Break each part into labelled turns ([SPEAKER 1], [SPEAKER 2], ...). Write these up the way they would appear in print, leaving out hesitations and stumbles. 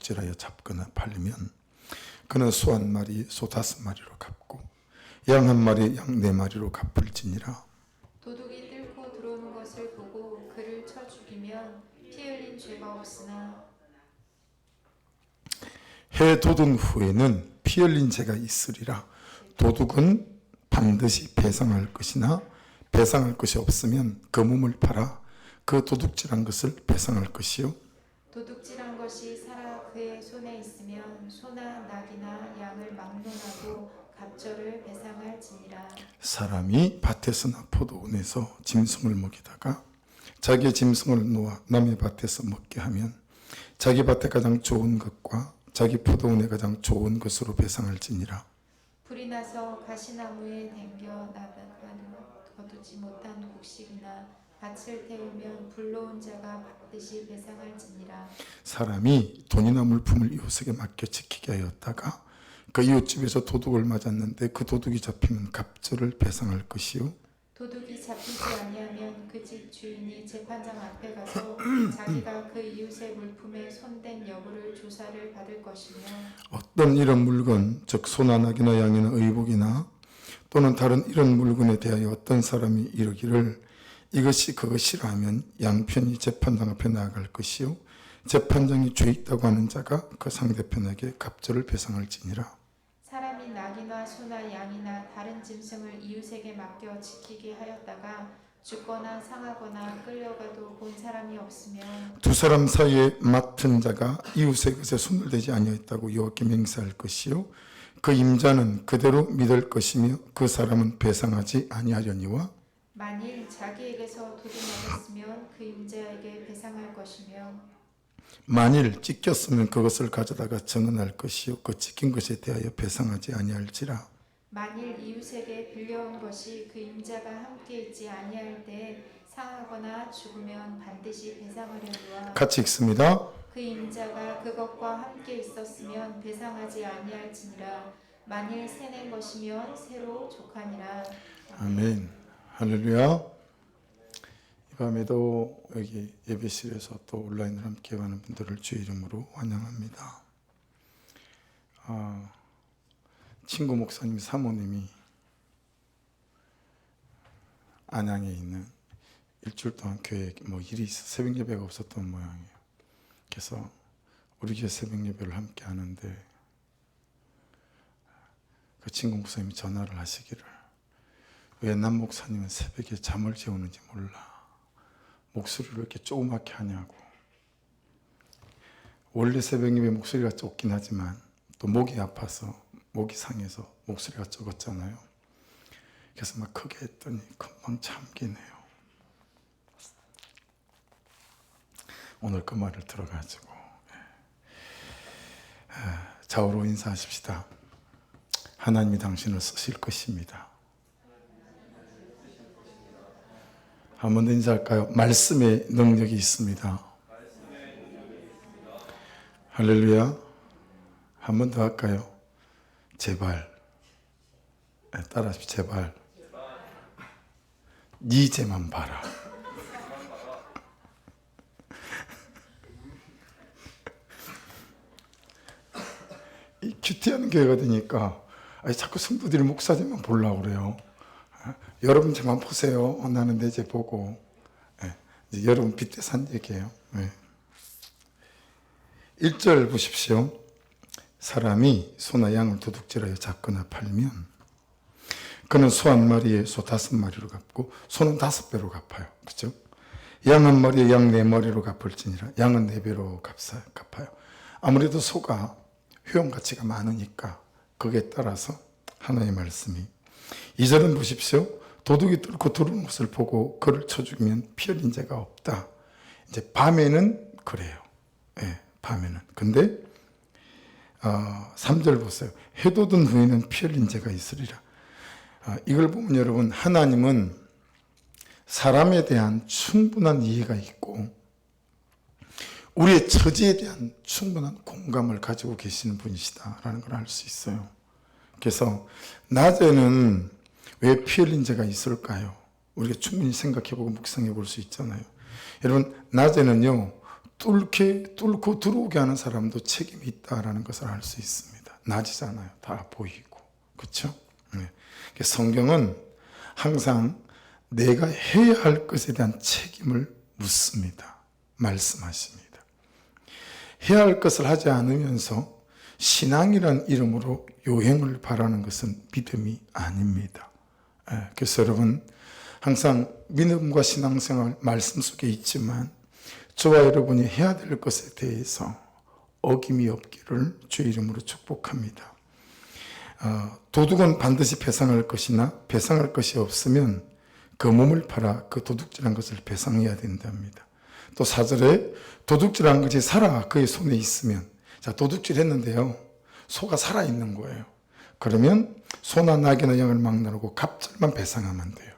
[SPEAKER 1] 도둑질하여 잡거나 팔리면 그는 소 한 마리 소 5마리로 갚고 양 한 마리 양 4마리로 갚을지니라.
[SPEAKER 2] 도둑이 뚫고 들어오는 것을 보고 그를 쳐 죽이면 피 흘린 죄가 없으나
[SPEAKER 1] 해 돋은 후에는 피 흘린 죄가 있으리라. 도둑은 반드시 배상할 것이나 배상할 것이 없으면 그 몸을 팔아 그 도둑질한 것을 배상할 것이요
[SPEAKER 2] 도둑질한 것이 살아 그의 손에 있으면 소나 낙이나 양을 막론하고 갑절을 배상할지니라.
[SPEAKER 1] 사람이 밭에서나 포도원에서 짐승을 먹이다가 자기의 짐승을 놓아 남의 밭에서 먹게 하면 자기 밭에 가장 좋은 것과 자기 포도원에 가장 좋은 것으로 배상할지니라.
[SPEAKER 2] 불이 나서 가시나무에 댕겨 나가는 거두지 못한 곡식이나 밭을 태우면 불러온 자가 받듯이 배상할지니라.
[SPEAKER 1] 사람이 돈이나 물품을 이웃에게 맡겨 지키게 하였다가 그 이웃집에서 도둑을 맞았는데 그 도둑이 잡히면 갑절을 배상할 것이요
[SPEAKER 2] 도둑이 잡히지 아니하면 그 집 주인이 재판장 앞에 가서 자기가 그 이웃의 물품에 손댄 여부를 조사를 받을 것이며
[SPEAKER 1] 어떤 이런 물건 즉 소나 낙이나 양이나 의복이나 또는 다른 이런 물건에 대하여 어떤 사람이 이르기를 이것이 그것이라 하면 양편이 재판장 앞에 나아갈 것이요 재판장이 죄 있다고 하는 자가 그 상대편에게 갑절을 배상할지니라.
[SPEAKER 2] 사람이 낙이나 소나 양이나 다른 짐승을 이웃에게 맡겨 지키게 하였다가 죽거나 상하거나 끌려가도 본 사람이 없으면
[SPEAKER 1] 두 사람 사이에 맡은 자가 이웃의 것에 손을 대지 아니하였다고 여호와께 맹세할 것이요 그 임자는 그대로 믿을 것이며 그 사람은 배상하지 아니하려니와
[SPEAKER 2] 만일 자기에게서 도둑 맞았으면 그 임자에게 배상할 것이며
[SPEAKER 1] 만일 찢겼으면 그것을 가져다가 전원할 것이요 그 찢긴 것에 대하여 배상하지 아니할지라.
[SPEAKER 2] 만일 이웃에게 빌려온 것이 그 임자가 함께 있지 아니할 때에 상하거나 죽으면 반드시 배상하려니와
[SPEAKER 1] 같이 읽습니다.
[SPEAKER 2] 그 임자가 그것과 함께 있었으면 배상하지 아니할지니라. 만일 새낸 것이면 새로 족하니라.
[SPEAKER 1] 아멘. 할렐루야. 이 밤에도 여기 예배실에서 또 온라인으로 함께하는 분들을 주의 이름으로 환영합니다. 친구 목사님 사모님이 안양에 있는 일주일 동안 교회에 일이 있어 새벽 예배가 없었던 모양이에요. 그래서 우리 교회 새벽 예배를 함께 하는데 그 친구 목사님이 전화를 하시기를 왜 남 목사님은 새벽에 잠을 재우는지 몰라. 목소리를 이렇게 조그맣게 하냐고. 원래 새벽 예배 목소리가 좁긴 하지만 또 목이 아파서 목이 상해서 목소리가 적었잖아요. 그래서 막 크게 했더니 금방 잠기네요. 오늘 그 말을 들어가지고 좌우로 인사하십시다. 하나님이 당신을 쓰실 것입니다. 한 번 더 인사할까요? 말씀의 능력이 있습니다. 할렐루야. 한 번 더 할까요? 제발. 따라하십시오. 제발. 네 죄만 봐라. 이 큐티하는 교회가 되니까 자꾸 성도들이 목사님만 보려고 그래요. 여러분 죄만 보세요. 나는 내 죄 보고. 이제 여러분 빗대 산 얘기예요. 1절 보십시오. 사람이 소나 양을 도둑질하여 잡거나 팔면 그는 소 한 마리에 소 5마리로 갚고 소는 5배로 갚아요. 그렇죠? 양 한 마리에 양 4마리로 갚을지니라. 양은 4배로 갚아요. 아무래도 소가 효용 가치가 많으니까 거기에 따라서 하나님의 말씀이 2절은 보십시오. 도둑이 뚫고 들어오는 것을 보고 그를 쳐 죽이면 피 흘린 죄가 없다. 이제 밤에는 그래요. 밤에는. 근데 3절 보세요. 해 돋은 후에는 피 흘린 죄가 있으리라. 이걸 보면 여러분 하나님은 사람에 대한 충분한 이해가 있고 우리의 처지에 대한 충분한 공감을 가지고 계시는 분이시다라는 걸 알 수 있어요. 그래서 낮에는 왜 피 흘린 죄가 있을까요? 우리가 충분히 생각해보고 묵상해 볼 수 있잖아요. 여러분 낮에는요 뚫고 들어오게 하는 사람도 책임이 있다라는 것을 알 수 있습니다. 낮이잖아요. 다 보이고. 그렇죠? 네. 성경은 항상 내가 해야 할 것에 대한 책임을 묻습니다. 말씀하십니다. 해야 할 것을 하지 않으면서 신앙이라는 이름으로 요행을 바라는 것은 믿음이 아닙니다. 그래서 여러분 항상 믿음과 신앙생활 말씀 속에 있지만 저와 여러분이 해야 될 것에 대해서 어김이 없기를 주의 이름으로 축복합니다. 도둑은 반드시 배상할 것이나 배상할 것이 없으면 그 몸을 팔아 그 도둑질한 것을 배상해야 된답니다. 또 4절에 도둑질한 것이 살아 그의 손에 있으면, 자, 도둑질했는데요, 소가 살아 있는 거예요. 그러면 소나 낙이나 양을 막 나누고 갑절만 배상하면 돼요.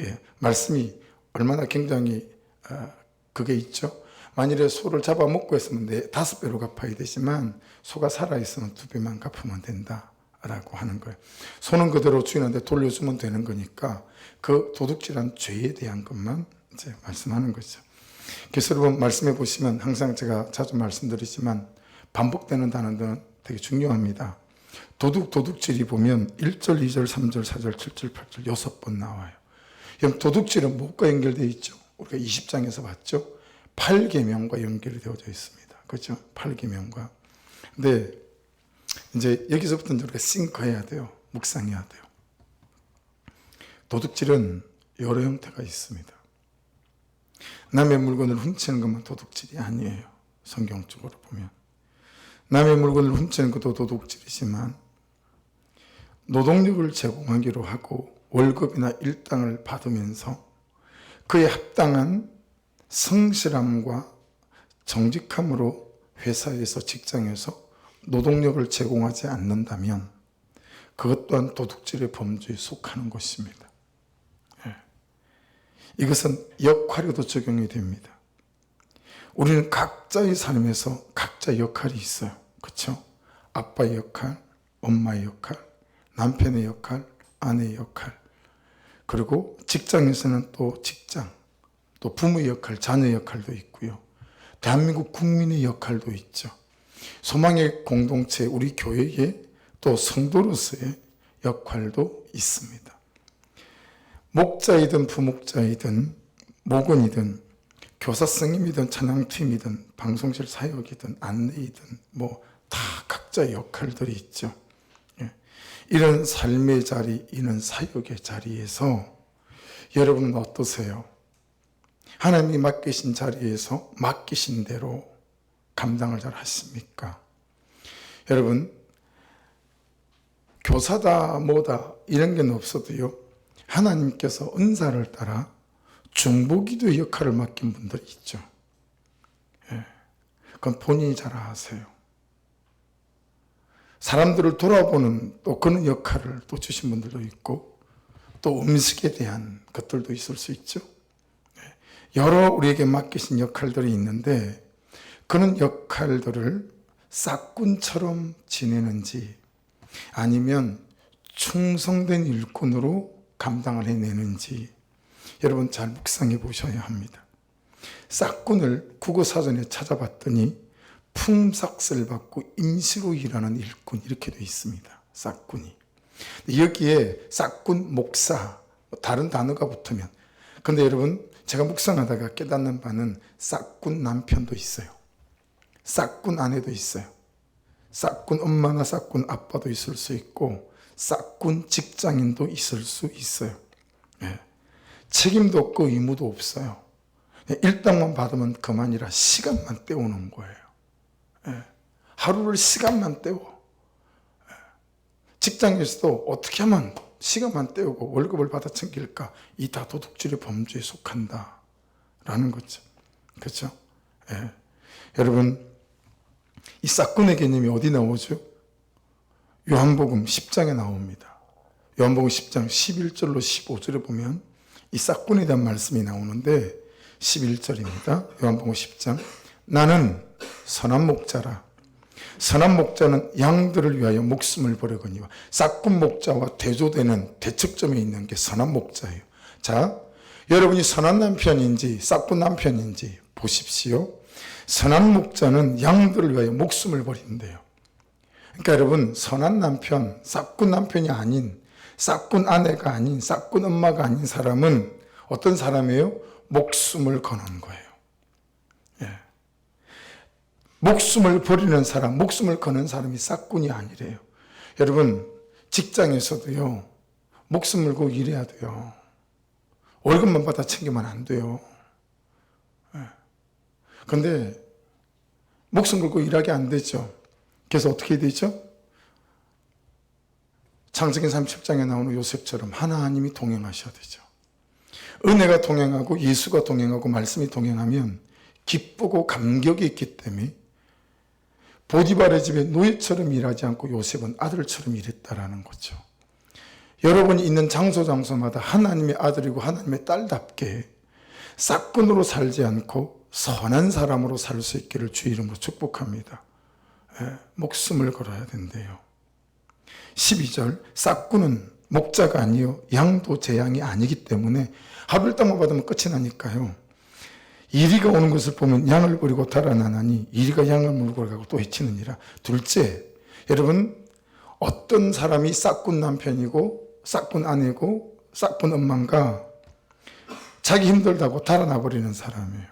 [SPEAKER 1] 예, 말씀이 얼마나 굉장히 그게 있죠. 만일에 소를 잡아먹고 했으면 5배로 갚아야 되지만 소가 살아있으면 2배만 갚으면 된다라고 하는 거예요. 소는 그대로 주인한테 돌려주면 되는 거니까 그 도둑질한 죄에 대한 것만 이제 말씀하는 거죠. 그래서 여러분 말씀해 보시면 항상 제가 자주 말씀드리지만 반복되는 단어들은 되게 중요합니다. 도둑질이 보면 1절, 2절, 3절, 4절, 7절, 8절 6번 나와요. 그럼 도둑질은 무엇과 연결되어 있죠? 우리가 20장에서 봤죠? 8계명과 연결이 되어져 있습니다. 그렇죠? 8계명과. 근데 이제 여기서부터 우리가 싱크해야 돼요. 묵상해야 돼요. 도둑질은 여러 형태가 있습니다. 남의 물건을 훔치는 것만 도둑질이 아니에요. 성경적으로 보면. 남의 물건을 훔치는 것도 도둑질이지만 노동력을 제공하기로 하고 월급이나 일당을 받으면서 그에 합당한 성실함과 정직함으로 회사에서 직장에서 노동력을 제공하지 않는다면 그것 또한 도둑질의 범주에 속하는 것입니다. 이것은 역할에도 적용이 됩니다. 우리는 각자의 삶에서 각자 역할이 있어요. 그렇죠? 아빠의 역할, 엄마의 역할, 남편의 역할, 아내의 역할, 그리고 직장에서는 또 직장, 또 부모의 역할, 자녀의 역할도 있고요. 대한민국 국민의 역할도 있죠. 소망의 공동체, 우리 교회의 또 성도로서의 역할도 있습니다. 목자이든 부목자이든 목원이든 교사 선생님이든 찬양팀이든 방송실 사역이든 안내이든 뭐 다 각자의 역할들이 있죠. 이런 삶의 자리, 이런 사역의 자리에서 여러분은 어떠세요? 하나님이 맡기신 자리에서 맡기신 대로 감당을 잘 하십니까? 여러분, 교사다 뭐다 이런 게 없어도요, 하나님께서 은사를 따라 중보기도의 역할을 맡긴 분들이 있죠. 그건 본인이 잘 아세요. 사람들을 돌아보는 또 그런 역할을 또 주신 분들도 있고, 또 음식에 대한 것들도 있을 수 있죠. 여러 우리에게 맡기신 역할들이 있는데 그런 역할들을 싹군처럼 지내는지 아니면 충성된 일꾼으로 감당을 해내는지 여러분 잘 묵상해 보셔야 합니다. 싹군을 국어사전에 찾아봤더니 품삯을 받고 임시로 일하는 일꾼 이렇게 되어 있습니다. 싹군이. 여기에 싹군, 목사 다른 단어가 붙으면, 근데 여러분 제가 묵상하다가 깨닫는 바는 싹군 남편도 있어요. 싹군 아내도 있어요. 싹군 엄마나 싹군 아빠도 있을 수 있고 싹군 직장인도 있을 수 있어요. 책임도 없고 의무도 없어요. 일당만 받으면 그만이라 시간만 때우는 거예요. 하루를 시간만 때워. 직장에서도 어떻게 하면 시간만 때우고 월급을 받아 챙길까? 이 다 도둑질의 범주에 속한다라는 거죠. 그렇죠? 여러분, 이 싹군의 개념이 어디 나오죠? 요한복음 10장에 나옵니다. 요한복음 10장 11절로 15절에 보면 이 싹군에 대한 말씀이 나오는데 11절입니다. 요한복음 10장. 나는 선한 목자라. 선한 목자는 양들을 위하여 목숨을 버리거니와. 싹군 목자와 대조되는 대척점에 있는 게 선한 목자예요. 자, 여러분이 선한 남편인지 싹군 남편인지 보십시오. 선한 목자는 양들을 위하여 목숨을 버린대요. 그러니까 여러분, 선한 남편, 싹군 남편이 아닌, 싹군 아내가 아닌, 싹군 엄마가 아닌 사람은 어떤 사람이에요? 목숨을 거는 거예요. 예. 목숨을 버리는 사람, 목숨을 거는 사람이 싹군이 아니래요. 여러분, 직장에서도요, 목숨을 걸고 일해야 돼요. 월급만 받아 챙기면 안 돼요. 그런데 목숨 걸고 일하기 안 되죠. 그래서 어떻게 되죠? 창세기 37장에 나오는 요셉처럼 하나님이 동행하셔야 되죠. 은혜가 동행하고 예수가 동행하고 말씀이 동행하면 기쁘고 감격이 있기 때문에 보디발의 집에 노예처럼 일하지 않고 요셉은 아들처럼 일했다라는 거죠. 여러분이 있는 장소마다 하나님의 아들이고 하나님의 딸답게 싹군으로 살지 않고 선한 사람으로 살 수 있기를 주 이름으로 축복합니다. 목숨을 걸어야 된대요. 12절, 싹군은 목자가 아니요 양도 제 양이 아니기 때문에 하루 일당만 받으면 끝이 나니까요. 이리가 오는 것을 보면 양을 버리고 달아나나니 이리가 양을 물고 가고 또 해치느니라. 둘째, 여러분, 어떤 사람이 싹군 남편이고 싹군 아내고 싹군 엄마인가? 자기 힘들다고 달아나 버리는 사람이에요.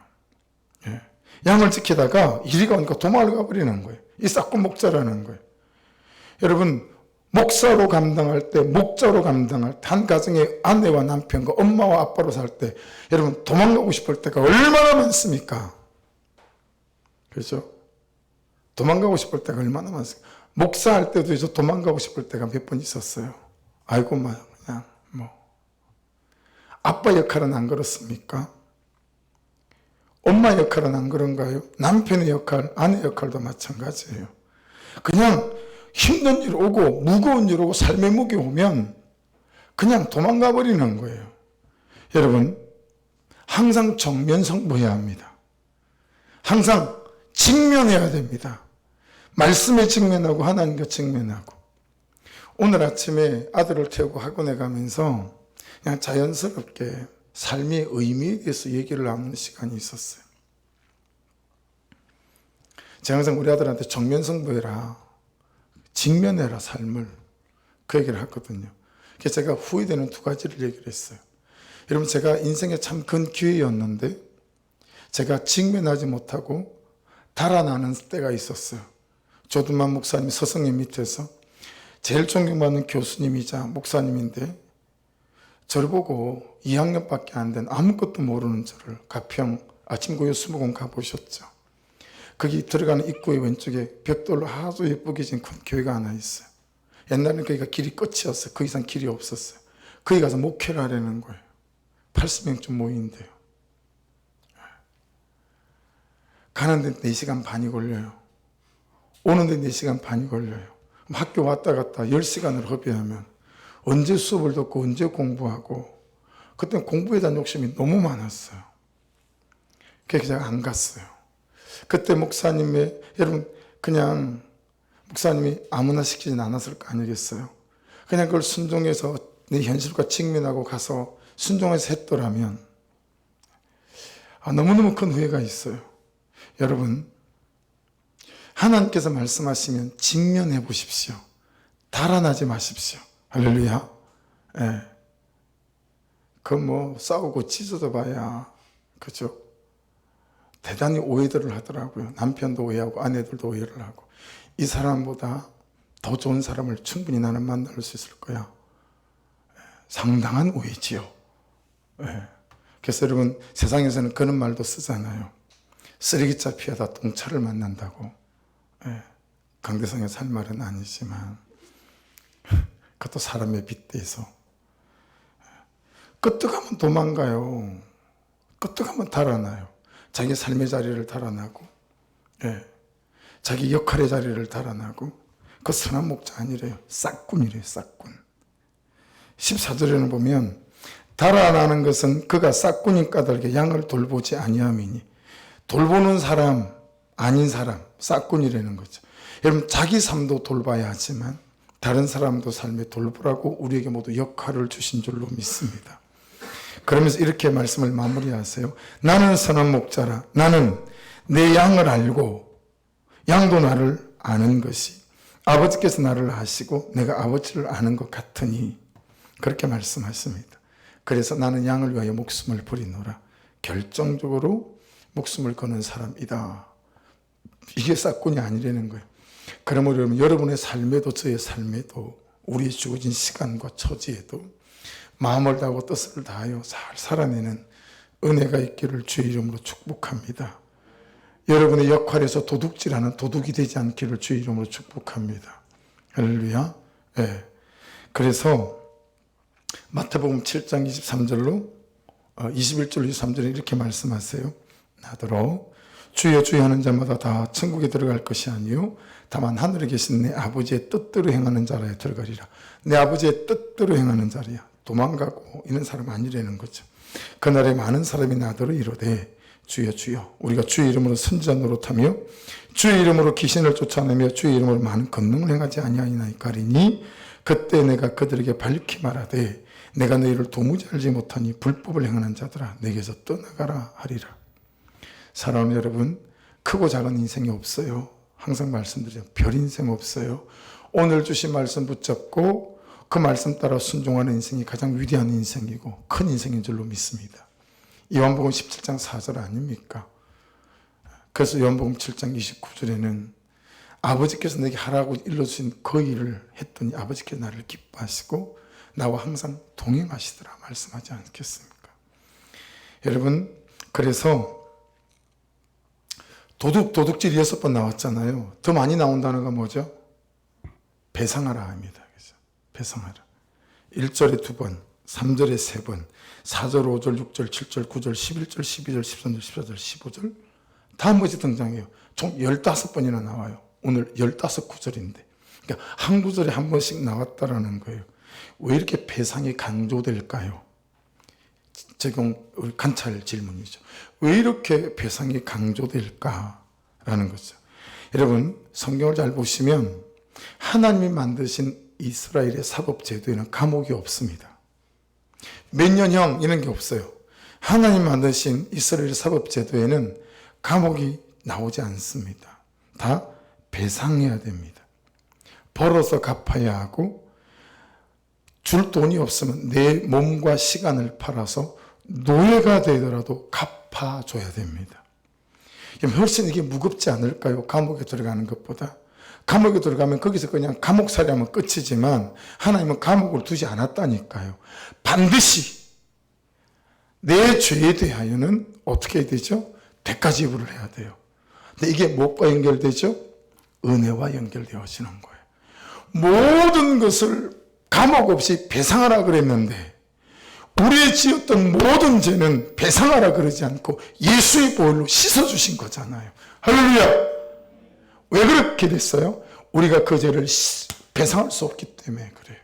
[SPEAKER 1] 예. 양을 지키다가 이리가 오니까 도망을 가버리는 거예요. 이 싹군 목자라는 거예요. 여러분, 목사로 감당할 때, 목자로 감당할 때, 한 가정의 아내와 남편과 엄마와 아빠로 살 때, 여러분, 도망가고 싶을 때가 얼마나 많습니까? 그렇죠? 도망가고 싶을 때가 얼마나 많습니까? 목사할 때도 저 도망가고 싶을 때가 몇 번 있었어요. 아이고, 그냥, 아빠 역할은 안 그렇습니까? 엄마 역할은 안 그런가요? 남편의 역할, 아내 역할도 마찬가지예요. 그냥 힘든 일 오고 무거운 일 오고 삶의 무게 오면 그냥 도망가 버리는 거예요. 여러분, 항상 정면 승부해야 합니다. 항상 직면해야 됩니다. 말씀에 직면하고 하나님과 직면하고. 오늘 아침에 아들을 태우고 학원에 가면서 그냥 자연스럽게 삶의 의미에 대해서 얘기를 나누는 시간이 있었어요. 제가 항상 우리 아들한테 정면 승부해라, 직면해라 삶을, 그 얘기를 하거든요. 그래서 제가 후회되는 두 가지를 얘기를 했어요. 여러분, 제가 인생에 참 큰 기회였는데 제가 직면하지 못하고 달아나는 때가 있었어요. 조두만 목사님 서성님 밑에서 제일 존경받는 교수님이자 목사님인데 저를 보고 2학년밖에 안 된 아무것도 모르는 저를 가평 아침고요 수목원 가보셨죠? 거기 들어가는 입구의 왼쪽에 벽돌로 아주 예쁘게 지은 큰 교회가 하나 있어요. 옛날에는 거기가 길이 끝이었어요. 그 이상 길이 없었어요. 거기 가서 목회를 하려는 거예요. 80명쯤 모인대요. 가는데 4시간 반이 걸려요. 오는데 4시간 반이 걸려요. 학교 왔다 갔다 10시간을 허비하면 언제 수업을 듣고 언제 공부하고, 그때 공부에 대한 욕심이 너무 많았어요. 그래서 제가 안 갔어요. 그때 목사님의, 여러분, 그냥 목사님이 아무나 시키진 않았을 거 아니겠어요? 그냥 그걸 순종해서 내 현실과 직면하고 가서 순종해서 했더라면 너무너무 큰 후회가 있어요. 여러분, 하나님께서 말씀하시면 직면해 보십시오. 달아나지 마십시오. 할렐루야. 예. 싸우고 찢어져 봐야, 그죠? 대단히 오해들을 하더라고요. 남편도 오해하고 아내들도 오해를 하고. 이 사람보다 더 좋은 사람을 충분히 나는 만날 수 있을 거야. 상당한 오해지요. 그래서 여러분, 세상에서는 그런 말도 쓰잖아요. 쓰레기차 피하다 똥차를 만난다고. 강대상에서 할 말은 아니지만 그것도 사람의 빗대서 끄떡하면 도망가요. 끄떡하면 달아나요. 자기 삶의 자리를 달아나고, 자기 역할의 자리를 달아나고. 그 선한 목자 아니래요. 싹군이래요. 싹군. 14절에는 보면 달아나는 것은 그가 싹군인 까닭에 양을 돌보지 아니함이니, 돌보는 사람 아닌 사람, 싹군이라는 거죠. 여러분, 자기 삶도 돌봐야 하지만 다른 사람도 삶에 돌보라고 우리에게 모두 역할을 주신 줄로 믿습니다. 그러면서 이렇게 말씀을 마무리하세요. 나는 선한 목자라. 나는 내 양을 알고 양도 나를 아는 것이 아버지께서 나를 아시고 내가 아버지를 아는 것 같으니 그렇게 말씀하십니다. 그래서 나는 양을 위하여 목숨을 버리노라. 결정적으로 목숨을 거는 사람이다. 이게 싹군이 아니라는 거예요. 그러면 여러분의 삶에도 저의 삶에도 우리의 주어진 시간과 처지에도 마음을 다하고 뜻을 다하여 잘 살아내는 은혜가 있기를 주의 이름으로 축복합니다. 여러분의 역할에서 도둑질하는 도둑이 되지 않기를 주의 이름으로 축복합니다. 할렐루야. 네. 그래서 마태복음 7장 23절로 21절 23절에 이렇게 말씀하세요. 나더러 주여 주여 하는 자마다 다 천국에 들어갈 것이 아니요 다만 하늘에 계신 내 아버지의 뜻대로 행하는 자라야 들어가리라. 내 아버지의 뜻대로 행하는 자리야. 도망가고 이런 사람 아니라는 거죠. 그날에 많은 사람이 나더러 이르되 주여 주여 우리가 주의 이름으로 선지자 노릇하며 주의 이름으로 귀신을 쫓아내며 주의 이름으로 많은 권능을 행하지 아니하나이까리니 그때 내가 그들에게 밝히 말하되 내가 너희를 도무지 알지 못하니 불법을 행하는 자들아 내게서 떠나가라 하리라. 사랑하는 여러분, 크고 작은 인생이 없어요. 항상 말씀드려요. 별 인생 없어요. 오늘 주신 말씀 붙잡고 그 말씀 따라 순종하는 인생이 가장 위대한 인생이고 큰 인생인 줄로 믿습니다. 요한복음 17장 4절 아닙니까? 그래서 요한복음 7장 29절에는 아버지께서 내게 하라고 일러주신 그 일을 했더니 아버지께서 나를 기뻐하시고 나와 항상 동행하시더라 말씀하지 않겠습니까? 여러분, 그래서 도둑질 6번 나왔잖아요. 더 많이 나온 단어가 뭐죠? 배상하라 합니다. 그죠? 배상하라. 1절에 2번, 3절에 3번, 4절, 5절, 6절, 7절, 9절, 11절, 12절, 13절, 14절, 15절 다 한 번씩 등장해요. 총 15번이나 나와요. 오늘 15구절인데. 그러니까 한 구절에 한 번씩 나왔다라는 거예요. 왜 이렇게 배상이 강조될까요? 우리 관찰 질문이죠. 왜 이렇게 배상이 강조될까라는 거죠. 여러분, 성경을 잘 보시면 하나님이 만드신 이스라엘의 사법제도에는 감옥이 없습니다. 몇 년형 이런 게 없어요. 하나님 만드신 이스라엘 사법제도에는 감옥이 나오지 않습니다. 다 배상해야 됩니다. 벌어서 갚아야 하고 줄 돈이 없으면 내 몸과 시간을 팔아서 노예가 되더라도 갚아줘야 됩니다. 훨씬 이게 무겁지 않을까요? 감옥에 들어가는 것보다. 감옥에 들어가면 거기서 그냥 감옥살이하면 끝이지만 하나님은 감옥을 두지 않았다니까요. 반드시 내 죄에 대하여는 어떻게 해야 되죠? 대가 지불을 해야 돼요. 근데 이게 무엇과 연결되죠? 은혜와 연결되어지는 거예요. 모든 것을 감옥 없이 배상하라 그랬는데 우리의 지었던 모든 죄는 배상하라 그러지 않고 예수의 보혈로 씻어주신 거잖아요. 할렐루야! 왜 그렇게 됐어요? 우리가 그 죄를 배상할 수 없기 때문에 그래요.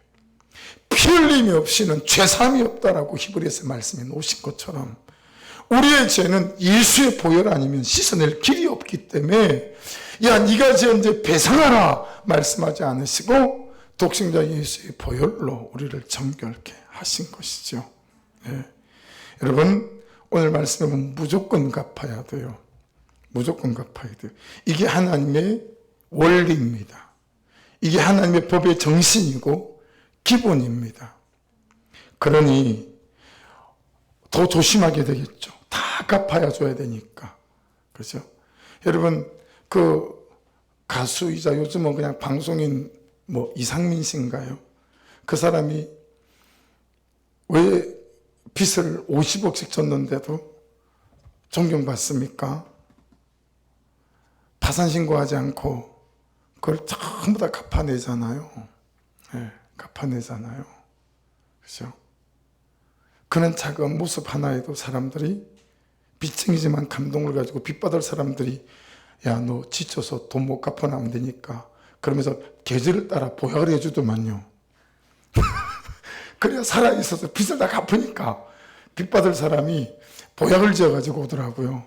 [SPEAKER 1] 피 흘림이 없이는 죄사함이 없다라고 히브리서 말씀해 놓으신 것처럼 우리의 죄는 예수의 보혈 아니면 씻어낼 길이 없기 때문에 야 네가 지은 죄 배상하라 말씀하지 않으시고 독생자 예수의 보혈로 우리를 정결케 하신 것이죠. 네. 여러분 오늘 말씀에 보면 무조건 갚아야 돼요. 무조건 갚아야 돼요. 이게 하나님의 원리입니다. 이게 하나님의 법의 정신이고 기본입니다. 그러니 더 조심하게 되겠죠. 다 갚아야 줘야 되니까. 그죠? 여러분 그 가수이자 요즘은 그냥 방송인 이상민 씨인가요? 그 사람이 왜 빚을 50억씩 졌는데도 존경받습니까? 파산 신고하지 않고 그걸 전부 다 갚아내잖아요. 네, 갚아내잖아요. 그죠? 그런 작은 모습 하나에도 사람들이 빚쟁이지만 감동을 가지고 빚받을 사람들이 야, 너 지쳐서 돈 못 갚아나면 되니까 그러면서 계절을 따라 보약을 해주더만요. 그래야 살아있어서 빚을 다 갚으니까 빚받을 사람이 보약을 지어가지고 오더라고요.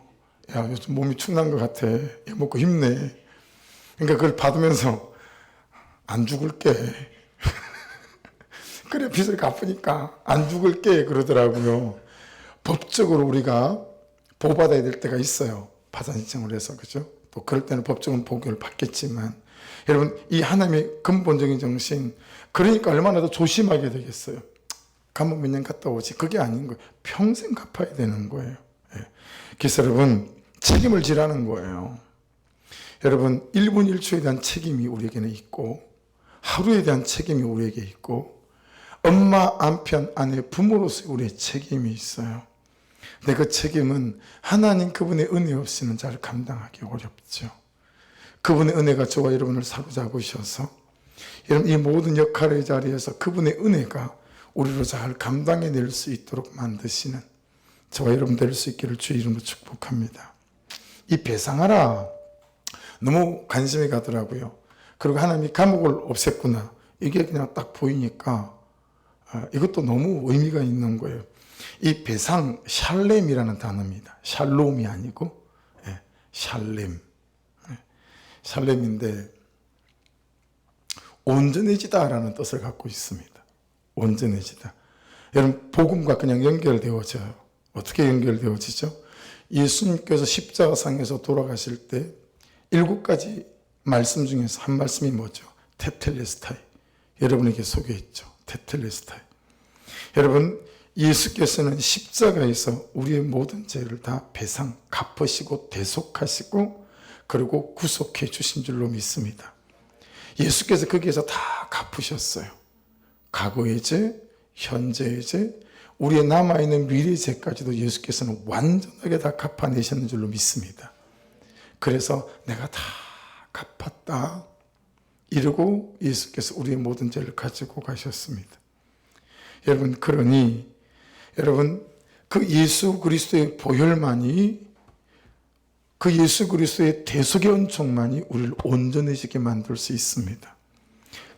[SPEAKER 1] 야, 요즘 몸이 축난 것 같아. 야, 먹고 힘내. 그러니까 그걸 받으면서 안 죽을게. 그래, 빚을 갚으니까 안 죽을게 그러더라고요. 법적으로 우리가 보호받아야 될 때가 있어요. 파산 신청을 해서, 그죠? 또 그럴 때는 법적인 보호를 받겠지만, 여러분, 이 하나님의 근본적인 정신, 그러니까 얼마나 더 조심하게 되겠어요. 감옥 몇 년 갔다 오지. 그게 아닌 거예요. 평생 갚아야 되는 거예요. 예. 그래서 여러분, 책임을 지라는 거예요. 여러분, 1분 1초에 대한 책임이 우리에게는 있고, 하루에 대한 책임이 우리에게 있고, 엄마, 남편, 아내, 부모로서 우리의 책임이 있어요. 근데 그 책임은 하나님 그분의 은혜 없이는 잘 감당하기 어렵죠. 그분의 은혜가 저와 여러분을 사로잡으셔서 여러분 이 모든 역할의 자리에서 그분의 은혜가 우리로 잘 감당해낼 수 있도록 만드시는 저와 여러분 될 수 있기를 주의 이름으로 축복합니다. 이 배상하라 너무 관심이 가더라고요. 그리고 하나님이 감옥을 없앴구나. 이게 그냥 딱 보이니까 이것도 너무 의미가 있는 거예요. 이 배상 샬렘이라는 단어입니다. 샬롬이 아니고 샬렘. 샬렘인데 온전해지다라는 뜻을 갖고 있습니다. 온전해지다. 여러분 복음과 그냥 연결되어져요. 어떻게 연결되어지죠? 예수님께서 십자가상에서 돌아가실 때 7가지 말씀 중에서 한 말씀이 뭐죠? 테텔레스타이. 여러분에게 소개했죠. 테텔레스타이. 여러분 예수께서는 십자가에서 우리의 모든 죄를 다 배상, 갚으시고 대속하시고 그리고 구속해 주신 줄로 믿습니다. 예수께서 거기에서 다 갚으셨어요. 과거의 죄, 현재의 죄, 우리의 남아있는 미래의 죄까지도 예수께서는 완전하게 다 갚아내셨는 줄로 믿습니다. 그래서 내가 다 갚았다 이러고 예수께서 우리의 모든 죄를 가지고 가셨습니다. 여러분 그러니 여러분 그 예수 그리스도의 보혈만이 그 예수 그리스도의 대속의 은총만이 우리를 온전해지게 만들 수 있습니다.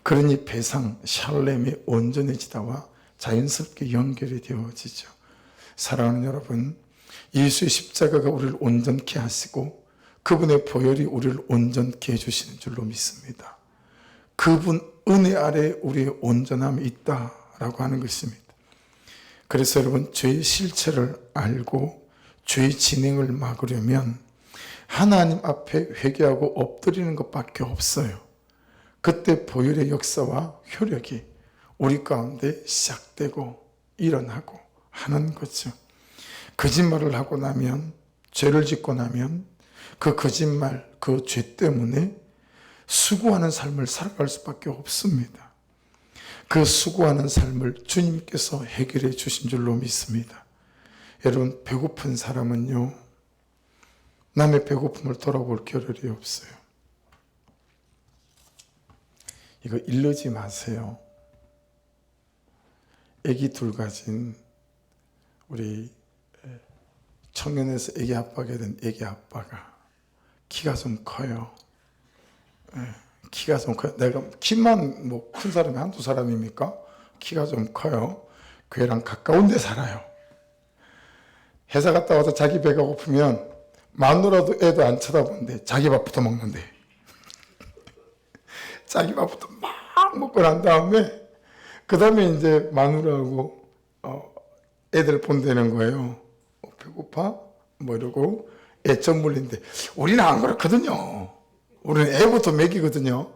[SPEAKER 1] 그러니 배상 샬렘의 온전해지다와 자연스럽게 연결이 되어지죠. 사랑하는 여러분, 예수의 십자가가 우리를 온전케 하시고 그분의 보혈이 우리를 온전케 해주시는 줄로 믿습니다. 그분 은혜 아래 우리의 온전함이 있다라고 하는 것입니다. 그래서 여러분 죄의 실체를 알고 죄의 진행을 막으려면 하나님 앞에 회개하고 엎드리는 것밖에 없어요. 그때 보혈의 역사와 효력이 우리 가운데 시작되고 일어나고 하는 거죠. 거짓말을 하고 나면, 죄를 짓고 나면 그 거짓말, 그 죄 때문에 수고하는 삶을 살아갈 수밖에 없습니다. 그 수고하는 삶을 주님께서 해결해 주신 줄로 믿습니다. 여러분 배고픈 사람은요 남의 배고픔을 돌아볼 겨를이 없어요. 이거 일르지 마세요. 아기 둘 가진 우리 청년에서 아기 아빠가 된 아기 아빠가 키가 좀 커요. 키가 좀 커요. 내가 키만 뭐 큰 사람이 한두 사람입니까? 키가 좀 커요. 교회랑 가까운 데 살아요. 회사 갔다 와서 자기 배가 고프면 마누라도 애도 안 쳐다보는데 자기 밥부터 먹는데 자기 밥부터 막 먹고 난 다음에 그 다음에 이제 마누라하고 애들 본다는 거예요. 배고파? 뭐 이러고 애점 물린데 우리는 안 그렇거든요. 우리는 애부터 먹이거든요.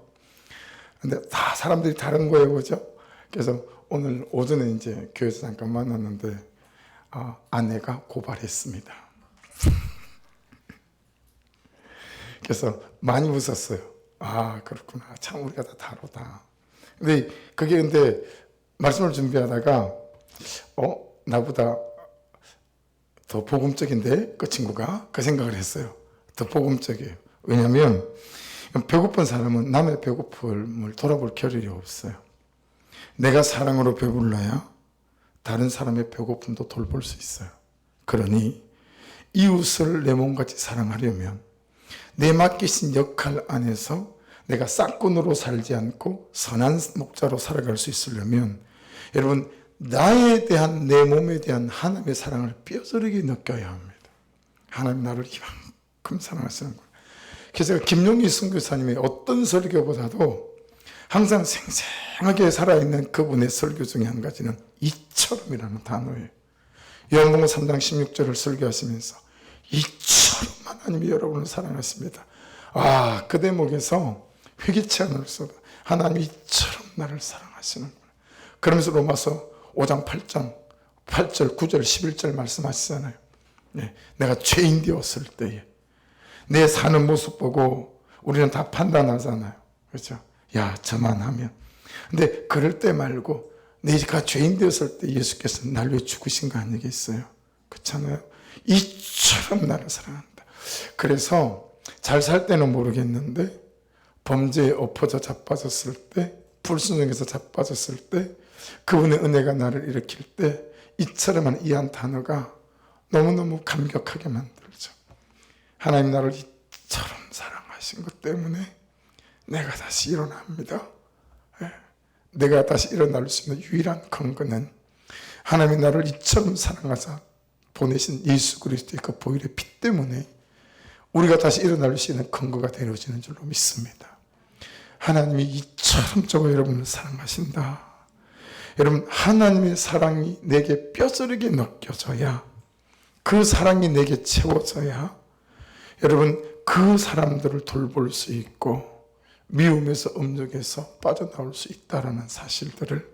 [SPEAKER 1] 근데 다 사람들이 다른 거예요, 그죠? 그래서 오늘 오전에 이제 교회에서 잠깐 만났는데 아내가 고발했습니다. 그래서 많이 웃었어요. 아 그렇구나. 참 우리가 다 다르다. 근데 그게 근데 말씀을 준비하다가 나보다 더 복음적인데 그 친구가 그 생각을 했어요. 더 복음적이에요. 왜냐하면 배고픈 사람은 남의 배고픔을 돌아볼 겨를이 없어요. 내가 사랑으로 배불러야 다른 사람의 배고픔도 돌볼 수 있어요. 그러니 이웃을 내 몸같이 사랑하려면 내 맡기신 역할 안에서 내가 싹군으로 살지 않고 선한 목자로 살아갈 수 있으려면 여러분 나에 대한 내 몸에 대한 하나님의 사랑을 뼈저리게 느껴야 합니다. 하나님 나를 이만큼 사랑하시는 거예요. 그래서 김용희 선교사님의 어떤 설교보다도 항상 생생하게 살아있는 그분의 설교 중에 한 가지는 이처럼이라는 단어예요. 요한복음 3장 16절을 설교하시면서 이처럼 이처럼 하나님이 여러분을 사랑하십니다. 아, 그 대목에서 회개치 않을수록 하나님이 이처럼 나를 사랑하시는구나. 그러면서 로마서 5장 8절, 9절, 11절 말씀하시잖아요. 네, 내가 죄인 되었을 때에 내 사는 모습 보고 우리는 다 판단하잖아요. 그렇죠? 야, 저만 하면. 근데 그럴 때 말고 내가 죄인 되었을 때 예수께서 날 위해 죽으신 거 아니겠어요? 그렇잖아요? 이처럼 나를 사랑한다. 그래서 잘 살 때는 모르겠는데 범죄에 엎어져 자빠졌을 때, 불순종에서 자빠졌을 때, 그분의 은혜가 나를 일으킬 때 이처럼한 이 한 단어가 너무너무 감격하게 만들죠. 하나님 나를 이처럼 사랑하신 것 때문에 내가 다시 일어납니다. 내가 다시 일어날 수 있는 유일한 근거는 하나님이 나를 이처럼 사랑하사 보내신 예수 그리스도의 그 보혈의 피 때문에 우리가 다시 일어날 수 있는 근거가 되어지는 줄로 믿습니다. 하나님이 이처럼 저와 여러분을 사랑하신다. 여러분, 하나님의 사랑이 내게 뼈저리게 느껴져야, 그 사랑이 내게 채워져야 여러분 그 사람들을 돌볼 수 있고 미움에서 음욕에서 빠져나올 수 있다는 사실들을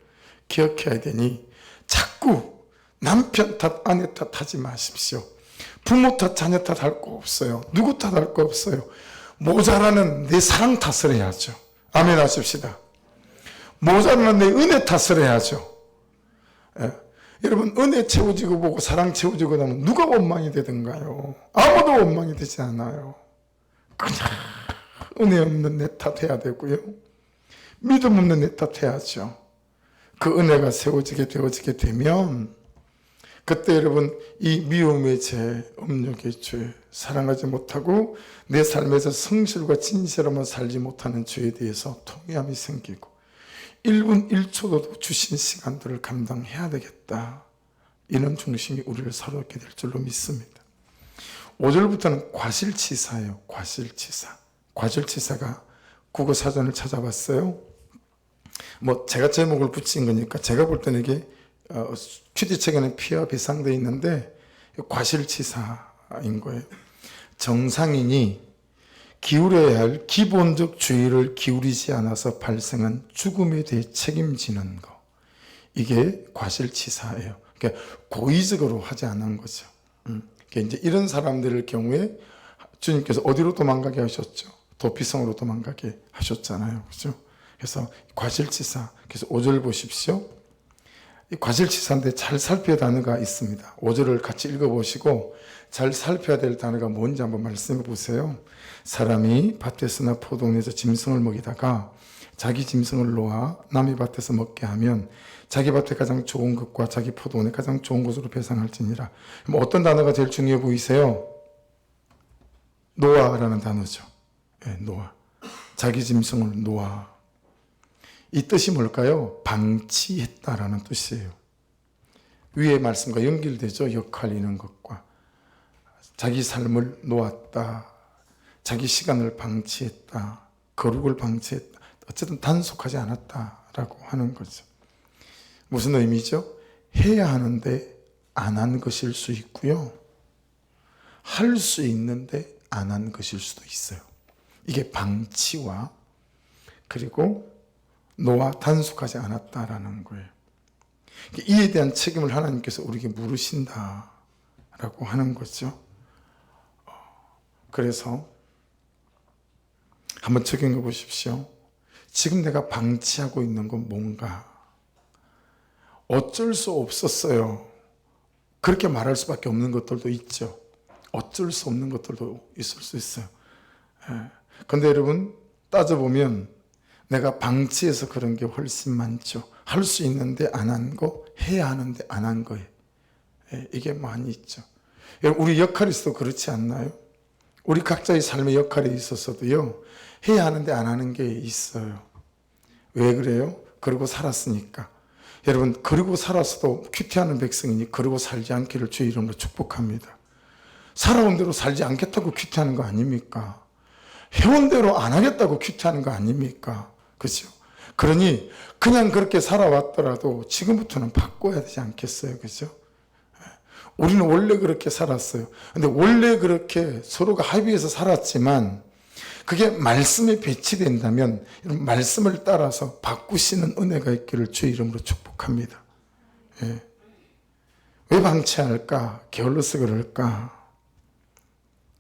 [SPEAKER 1] 기억해야 되니 자꾸 남편 탓, 아내 탓하지 마십시오. 부모 탓, 자녀 탓할 거 없어요. 누구 탓할 거 없어요. 모자라는 내 사랑 탓을 해야죠. 아멘 하십시다. 모자라는 내 은혜 탓을 해야죠. 예. 여러분, 은혜 채워지고 보고 사랑 채워지고 나면 누가 원망이 되든가요? 아무도 원망이 되지 않아요. 그냥 은혜 없는 내 탓해야 되고요. 믿음 없는 내 탓해야죠. 그 은혜가 세워지게 되어지게 되면 그때 여러분 이 미움의 죄, 음욕의 죄, 사랑하지 못하고 내 삶에서 성실과 진실함을 살지 못하는 죄에 대해서 통회함이 생기고 1분 1초도 주신 시간들을 감당해야 되겠다. 이런 중심이 우리를 사로잡게 될 줄로 믿습니다. 5절부터는 과실치사예요. 과실치사. 과실치사가 국어사전을 찾아봤어요. 뭐 제가 제목을 붙인 거니까 제가 볼 때는 이게 퀴즈책에는 피와 비상되어 있는데 과실치사인 거예요. 정상인이 기울여야 할 기본적 주의를 기울이지 않아서 발생한 죽음에 대해 책임지는 거. 이게 과실치사예요. 그러니까 고의적으로 하지 않은 거죠. 그러니까 이제 이런 사람들의 경우에 주님께서 어디로 도망가게 하셨죠? 도피성으로 도망가게 하셨잖아요. 그렇죠? 그래서 과실치사. 그래서 5절 보십시오. 이 과실치사인데 잘 살펴야 단어가 있습니다. 5절을 같이 읽어보시고 잘 살펴야 될 단어가 뭔지 한번 말씀해 보세요. 사람이 밭에서나 포도원에서 짐승을 먹이다가 자기 짐승을 놓아 남의 밭에서 먹게 하면 자기 밭에 가장 좋은 것과 자기 포도원에 가장 좋은 것으로 배상할지니라. 뭐 어떤 단어가 제일 중요해 보이세요? 놓아라는 단어죠. 네, 놓아. 자기 짐승을 놓아. 이 뜻이 뭘까요? 방치했다라는 뜻이에요. 위의 말씀과 연결되죠. 역할 이런 것과. 자기 삶을 놓았다. 자기 시간을 방치했다. 거룩을 방치했다. 어쨌든 단속하지 않았다라고 하는 거죠. 무슨 의미죠? 해야 하는데 안 한 것일 수 있고요. 할 수 있는데 안 한 것일 수도 있어요. 이게 방치와 그리고 놓아 단속하지 않았다라는 거예요. 이에 대한 책임을 하나님께서 우리에게 물으신다라고 하는 거죠. 그래서 한번 적용해 보십시오. 지금 내가 방치하고 있는 건 뭔가? 어쩔 수 없었어요. 그렇게 말할 수밖에 없는 것들도 있죠. 어쩔 수 없는 것들도 있을 수 있어요. 그런데 여러분 따져보면 내가 방치해서 그런 게 훨씬 많죠. 할 수 있는데 안 한 거, 해야 하는데 안 한 거예요. 이게 많이 있죠. 여러분 우리 역할이 있어도 그렇지 않나요? 우리 각자의 삶의 역할이 있었어도요. 해야 하는데 안 하는 게 있어요. 왜 그래요? 그러고 살았으니까. 여러분 그러고 살았어도 큐티하는 백성이니 그러고 살지 않기를 주의 이름으로 축복합니다. 살아온 대로 살지 않겠다고 큐티하는 거 아닙니까? 해온 대로 안 하겠다고 큐티하는 거 아닙니까? 그렇죠? 그러니 그냥 그렇게 살아왔더라도 지금부터는 바꿔야 되지 않겠어요? 그렇죠? 우리는 원래 그렇게 살았어요. 근데 원래 그렇게 서로가 합의해서 살았지만 그게 말씀에 배치된다면 이런 말씀을 따라서 바꾸시는 은혜가 있기를 주의 이름으로 축복합니다. 예. 왜 방치할까? 게을러서 그럴까?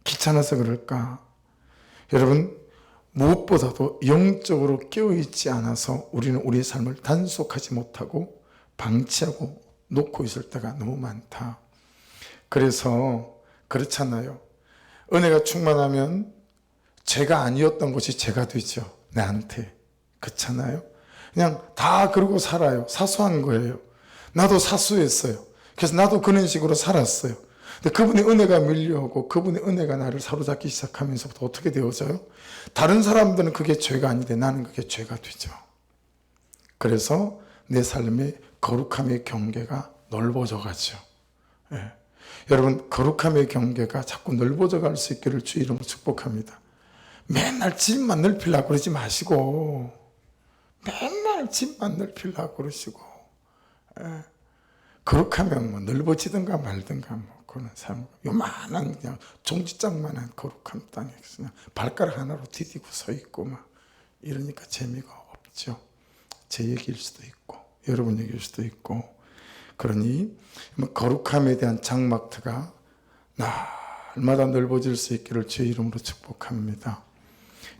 [SPEAKER 1] 귀찮아서 그럴까? 여러분, 무엇보다도 영적으로 깨어있지 않아서 우리는 우리의 삶을 단속하지 못하고 방치하고 놓고 있을 때가 너무 많다. 그래서 그렇잖아요. 은혜가 충만하면 죄가 아니었던 것이 죄가 되죠. 나한테. 그렇잖아요. 그냥 다 그러고 살아요. 사수한 거예요. 나도 사수했어요. 그래서 나도 그런 식으로 살았어요. 근데 그분의 은혜가 밀려오고 그분의 은혜가 나를 사로잡기 시작하면서부터 어떻게 되어져요? 다른 사람들은 그게 죄가 아닌데 나는 그게 죄가 되죠. 그래서 내 삶의 거룩함의 경계가 넓어져 가죠. 예. 여러분, 거룩함의 경계가 자꾸 넓어져 갈 수 있기를 주의 이름으로 축복합니다. 맨날 집만 넓히려고 그러지 마시고, 맨날 집만 넓히려고 그러시고, 예. 거룩하면 뭐 넓어지든가 말든가 뭐 그런 삶, 요만한 그냥 종지장만한 거룩한 땅에 그냥 발가락 하나로 디디고 서 있고 막 이러니까 재미가 없죠. 제 얘기일 수도 있고 여러분 얘기일 수도 있고. 그러니 거룩함에 대한 장막터가 날마다 넓어질 수 있기를 주의 이름으로 축복합니다.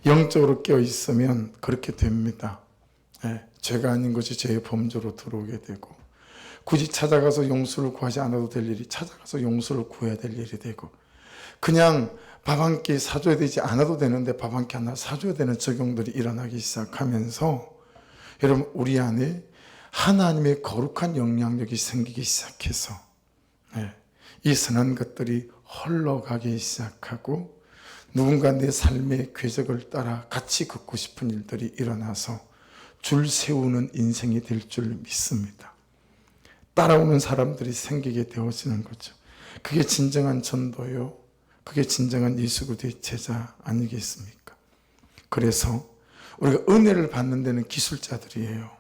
[SPEAKER 1] 영적으로 깨어 있으면 그렇게 됩니다. 예, 죄가 아닌 것이 죄의 범죄로 들어오게 되고, 굳이 찾아가서 용서를 구하지 않아도 될 일이 찾아가서 용서를 구해야 될 일이 되고, 그냥 밥 한 끼 사줘야 되지 않아도 되는데 밥 한 끼 하나 사줘야 되는 적용들이 일어나기 시작하면서 여러분, 우리 안에 하나님의 거룩한 영향력이 생기기 시작해서 이 선한 것들이 흘러가기 시작하고 누군가 내 삶의 궤적을 따라 같이 걷고 싶은 일들이 일어나서 줄 세우는 인생이 될 줄 믿습니다. 따라오는 사람들이 생기게 되어지는 거죠. 그게 진정한 전도요. 그게 진정한 예수 그리스도의 제자 아니겠습니까? 그래서 우리가 은혜를 받는 데는 기술자들이에요.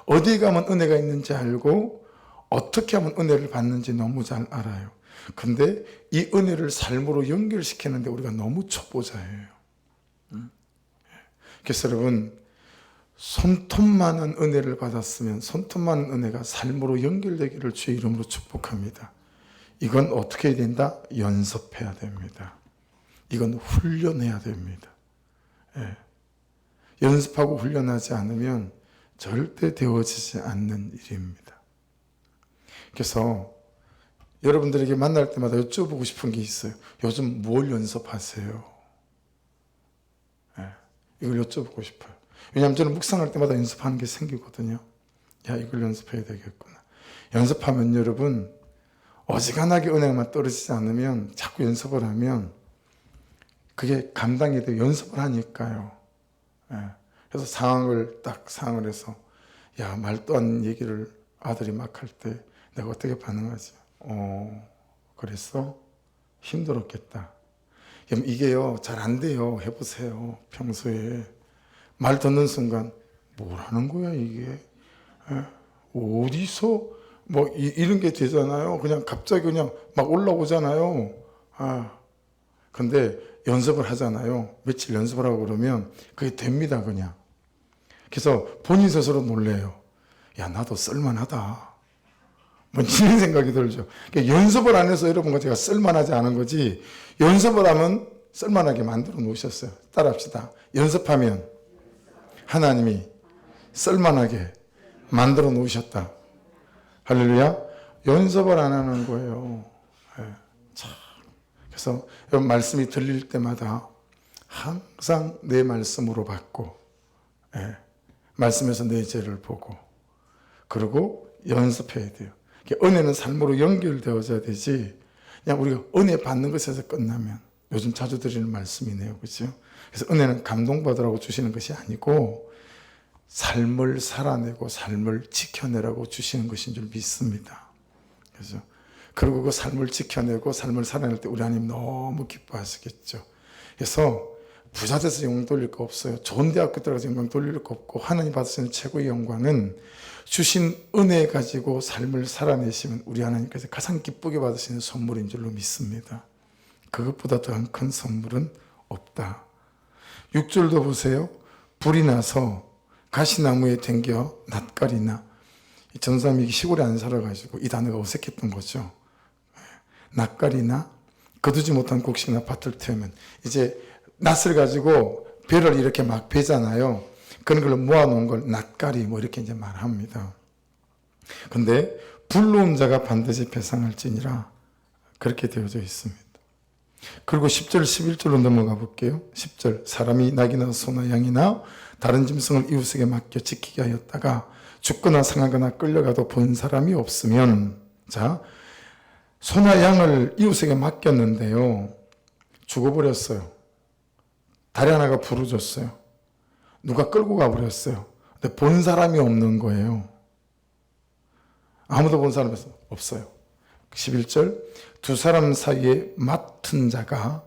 [SPEAKER 1] 어디에 가면 은혜가 있는지 알고 어떻게 하면 은혜를 받는지 너무 잘 알아요. 근데 이 은혜를 삶으로 연결시키는데 우리가 너무 초보자예요. 그래서 여러분, 손톱만한 은혜를 받았으면 손톱만한 은혜가 삶으로 연결되기를 주의 이름으로 축복합니다. 이건 어떻게 해야 된다? 연습해야 됩니다. 이건 훈련해야 됩니다. 예. 연습하고 훈련하지 않으면 절대 되어지지 않는 일입니다. 그래서 여러분들에게 만날 때마다 여쭤보고 싶은 게 있어요. 요즘 뭘 연습하세요? 예. 이걸 여쭤보고 싶어요. 왜냐하면 저는 묵상할 때마다 연습하는 게 생기거든요. 야, 이걸 연습해야 되겠구나. 연습하면 여러분, 어지간하게 은혜만 떨어지지 않으면 자꾸 연습을 하면 그게 감당이 돼요. 연습을 하니까요. 예. 그래서 상황을 해서 야, 말도 안 얘기를 아들이 막 할 때 내가 어떻게 반응하지? 그랬어? 힘들었겠다. 이게요, 잘 안 돼요. 해보세요. 평소에. 말 듣는 순간 뭐라는 거야 이게? 어디서 뭐 이런 게 되잖아요. 그냥 갑자기 그냥 막 올라오잖아요. 근데 연습을 하잖아요. 며칠 연습을 하고 그러면 그게 됩니다. 그냥. 그래서 본인 스스로 놀래요. 야, 나도 쓸만하다. 뭐 이런 생각이 들죠. 그러니까 연습을 안 해서 여러분과 제가 쓸만하지 않은 거지, 연습을 하면 쓸만하게 만들어 놓으셨어요. 따라합시다. 연습하면 하나님이 쓸만하게 만들어 놓으셨다. 할렐루야. 연습을 안 하는 거예요. 참. 그래서 여러분, 말씀이 들릴 때마다 항상 내 말씀으로 받고, 말씀에서 내 죄를 보고, 그리고 연습해야 돼요. 은혜는 삶으로 연결되어져야 되지, 그냥 우리가 은혜 받는 것에서 끝나면, 요즘 자주 드리는 말씀이네요. 그렇죠? 그래서 은혜는 감동받으라고 주시는 것이 아니고 삶을 살아내고 삶을 지켜내라고 주시는 것인 줄 믿습니다. 그래서 그리고 그 삶을 지켜내고 삶을 살아낼 때 우리 하나님 너무 기뻐하시겠죠. 그래서 부자 돼서 영광 돌릴 거 없어요. 좋은 대학교 들어가서 영광 돌릴 거 없고, 하나님 받으시는 최고의 영광은 주신 은혜 가지고 삶을 살아내시면 우리 하나님께서 가장 기쁘게 받으시는 선물인 줄로 믿습니다. 그것보다 더 큰 선물은 없다. 6절도 보세요. 불이 나서 가시나무에 댕겨 낯가리나. 전사님이 시골에 안 살아가지고 이 단어가 어색했던 거죠. 낯가리나 거두지 못한 곡식이나 밭을 태우면, 이제 낫을 가지고 배를 이렇게 막 베잖아요. 그런 걸로 모아놓은 걸 낯가리 뭐 이렇게 이제 말합니다. 근데 불러온 자가 반드시 배상할지니라 그렇게 되어져 있습니다. 그리고 10절 11절로 넘어가 볼게요. 10절 사람이 낙이나 소나 양이나 다른 짐승을 이웃에게 맡겨 지키게 하였다가 죽거나 상하거나 끌려가도 본 사람이 없으면, 자, 소나 양을 이웃에게 맡겼는데요, 죽어버렸어요. 다리 하나가 부러졌어요. 누가 끌고 가버렸어요. 근데 본 사람이 없는 거예요. 아무도 본 사람이 없어요. 11절 두 사람 사이에 맡은 자가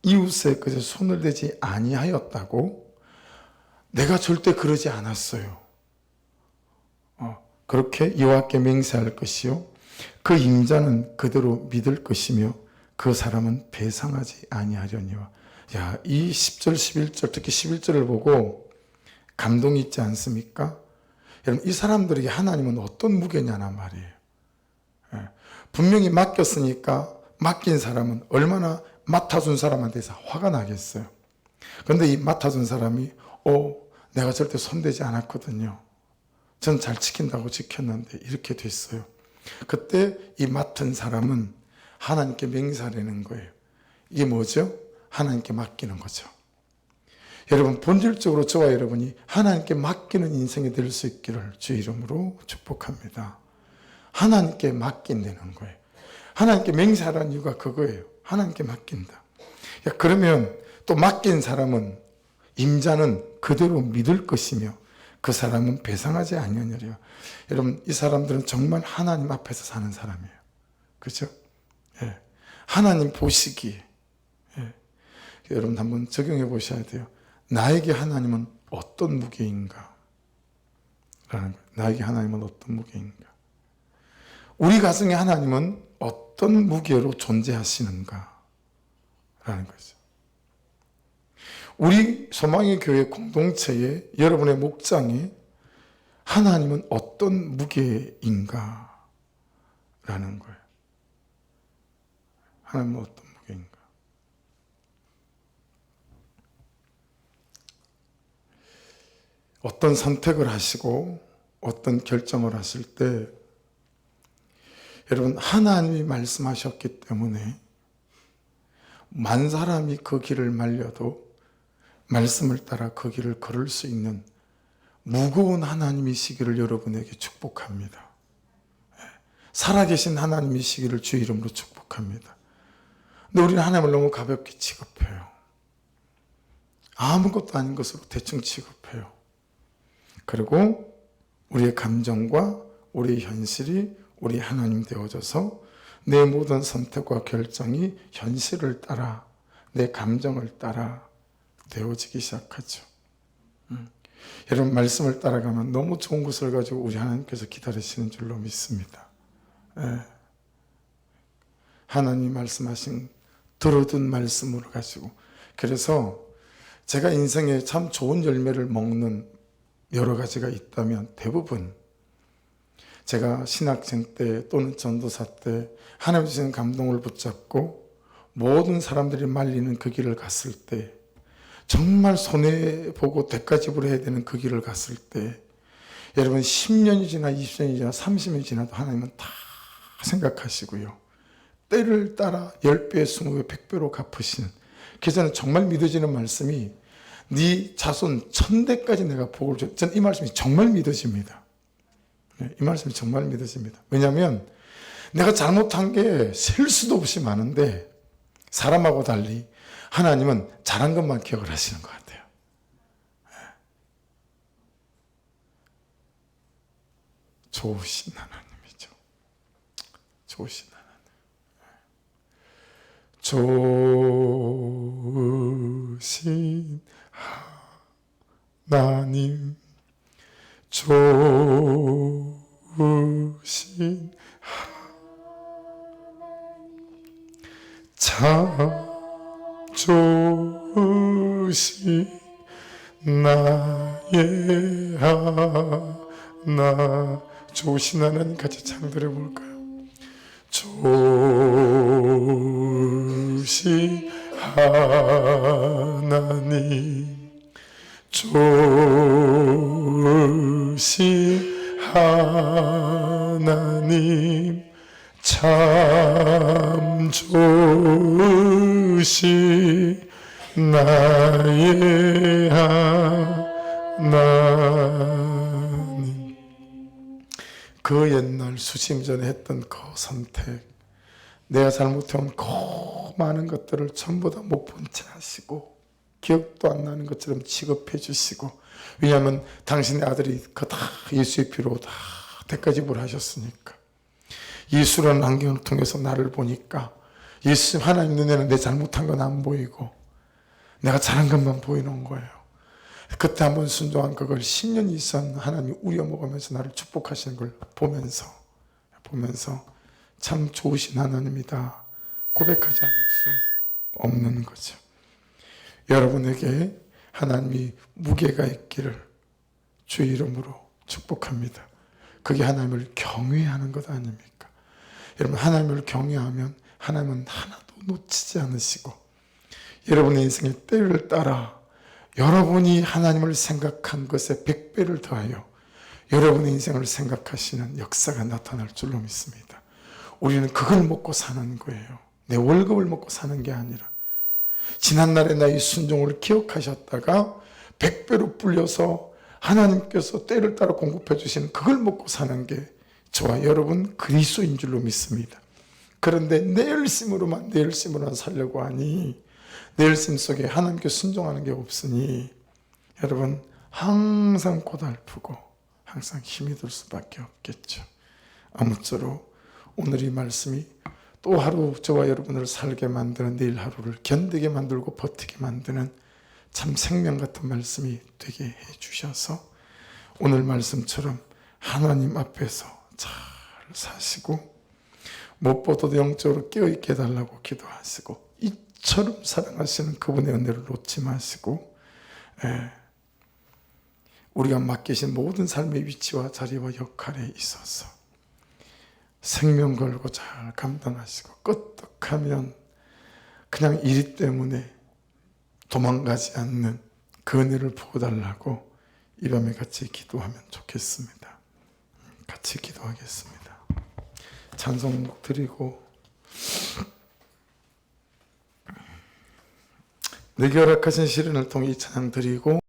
[SPEAKER 1] 이웃의 것에 손을 대지 아니하였다고. 내가 절대 그러지 않았어요. 그렇게 여호와께 맹세할 것이요 그 임자는 그대로 믿을 것이며 그 사람은 배상하지 아니하려니와. 야, 이 10절 11절 특히 11절을 보고 감동이 있지 않습니까? 여러분, 이 사람들에게 하나님은 어떤 무게냐나 말이에요. 분명히 맡겼으니까 맡긴 사람은 얼마나 맡아준 사람한테서 화가 나겠어요. 그런데 이 맡아준 사람이 내가 절대 손대지 않았거든요. 전 잘 지킨다고 지켰는데 이렇게 됐어요. 그때 이 맡은 사람은 하나님께 맹세하려는 거예요. 이게 뭐죠? 하나님께 맡기는 거죠. 여러분, 본질적으로 저와 여러분이 하나님께 맡기는 인생이 될 수 있기를 주 이름으로 축복합니다. 하나님께 맡긴다는 거예요. 하나님께 맹세하라는 이유가 그거예요. 하나님께 맡긴다. 그러면 또 맡긴 사람은, 임자는 그대로 믿을 것이며 그 사람은 배상하지 아니하느니라. 여러분, 이 사람들은 정말 하나님 앞에서 사는 사람이에요. 그렇죠? 예. 하나님 보시기에. 예. 여러분 한번 적용해 보셔야 돼요. 나에게 하나님은 어떤 무게인가? 라는 거예요. 나에게 하나님은 어떤 무게인가? 우리 가정에 하나님은 어떤 무게로 존재하시는가? 라는 거죠. 우리 소망의 교회 공동체에, 여러분의 목장에 하나님은 어떤 무게인가? 라는 거예요. 하나님은 어떤 무게인가? 어떤 선택을 하시고 어떤 결정을 하실 때, 여러분, 하나님이 말씀하셨기 때문에 만 사람이 그 길을 말려도 말씀을 따라 그 길을 걸을 수 있는 무거운 하나님이시기를 여러분에게 축복합니다. 살아계신 하나님이시기를 주 이름으로 축복합니다. 근데 우리는 하나님을 너무 가볍게 취급해요. 아무것도 아닌 것으로 대충 취급해요. 그리고 우리의 감정과 우리의 현실이 우리 하나님 되어져서 내 모든 선택과 결정이 현실을 따라, 내 감정을 따라 되어지기 시작하죠. 여러분, 말씀을 따라가면 너무 좋은 것을 가지고 우리 하나님께서 기다리시는 줄로 믿습니다. 하나님 말씀하신 들어둔 말씀으로 가지고. 그래서 제가 인생에 참 좋은 열매를 먹는 여러 가지가 있다면 대부분 제가 신학생 때 또는 전도사 때 하나님 주시는 감동을 붙잡고 모든 사람들이 말리는 그 길을 갔을 때, 정말 손해보고 대가지불해야 되는 그 길을 갔을 때, 여러분 10년이 지나 20년이 지나 30년이 지나도 하나님은 다 생각하시고요, 때를 따라 10배, 20배, 100배로 갚으시는. 그래서 저는 정말 믿어지는 말씀이 네 자손 1000대까지 내가 복을 줘. 저는 이 말씀이 정말 믿어집니다. 이 말씀이 정말 믿어집니다. 왜냐하면 내가 잘못한 게 셀 수도 없이 많은데 사람하고 달리 하나님은 잘한 것만 기억을 하시는 것 같아요. 좋으신 하나님이죠. 좋으신 하나님. 좋으신 하나님, 좋으신 참 좋으신 나의 하나, 좋으신 하나님 같이 창들어 볼까요? 좋으신 하나님, 좋으신 하나님, 참 좋으신 나의 하나님. 그 옛날 수십 전에 했던 그 선택, 내가 잘못해온 그 많은 것들을 전부 다 못 본 채 하시고 기억도 안 나는 것처럼 취급해 주시고, 왜냐하면 당신의 아들이 그 다 예수의 피로 다 대가지불 하셨으니까. 예수라는 안경을 통해서 나를 보니까 예수 하나님 눈에는 내 잘못한 건 안 보이고 내가 잘한 것만 보이는 거예요. 그때 한번 순종한 그걸 10년 이상 하나님이 우려먹으면서 나를 축복하시는 걸 보면서 참 좋으신 하나님이다 고백하지 않을 수 없는 거죠. 여러분에게 하나님이 무게가 있기를 주의 이름으로 축복합니다. 그게 하나님을 경외하는 것 아닙니까? 여러분, 하나님을 경외하면 하나님은 하나도 놓치지 않으시고 여러분의 인생의 때를 따라 여러분이 하나님을 생각한 것에 100배를 더하여 여러분의 인생을 생각하시는 역사가 나타날 줄로 믿습니다. 우리는 그걸 먹고 사는 거예요. 내 월급을 먹고 사는 게 아니라 지난날의 나의 순종을 기억하셨다가 100배로 불려서 하나님께서 때를 따라 공급해 주시는 그걸 먹고 사는 게 저와 여러분 그리스도인 줄로 믿습니다. 그런데 내 열심으로만 살려고 하니 내 열심 속에 하나님께 순종하는 게 없으니 여러분 항상 고달프고 항상 힘이 들 수밖에 없겠죠. 아무쪼록 오늘 이 말씀이 또 하루 저와 여러분을 살게 만드는, 내일 하루를 견디게 만들고 버티게 만드는 참 생명 같은 말씀이 되게 해 주셔서 오늘 말씀처럼 하나님 앞에서 잘 사시고 무엇보다도 영적으로 깨어있게 해달라고 기도하시고 이처럼 사랑하시는 그분의 은혜를 놓지 마시고 우리가 맡기신 모든 삶의 위치와 자리와 역할에 있어서 생명 걸고 잘 감당하시고 끄떡하면 그냥 일 때문에 도망가지 않는 그 은혜를 부어달라고 이 밤에 같이 기도하면 좋겠습니다. 같이 기도하겠습니다. 찬송 드리고 내게 허락하신 시련을 통해 이 찬양 드리고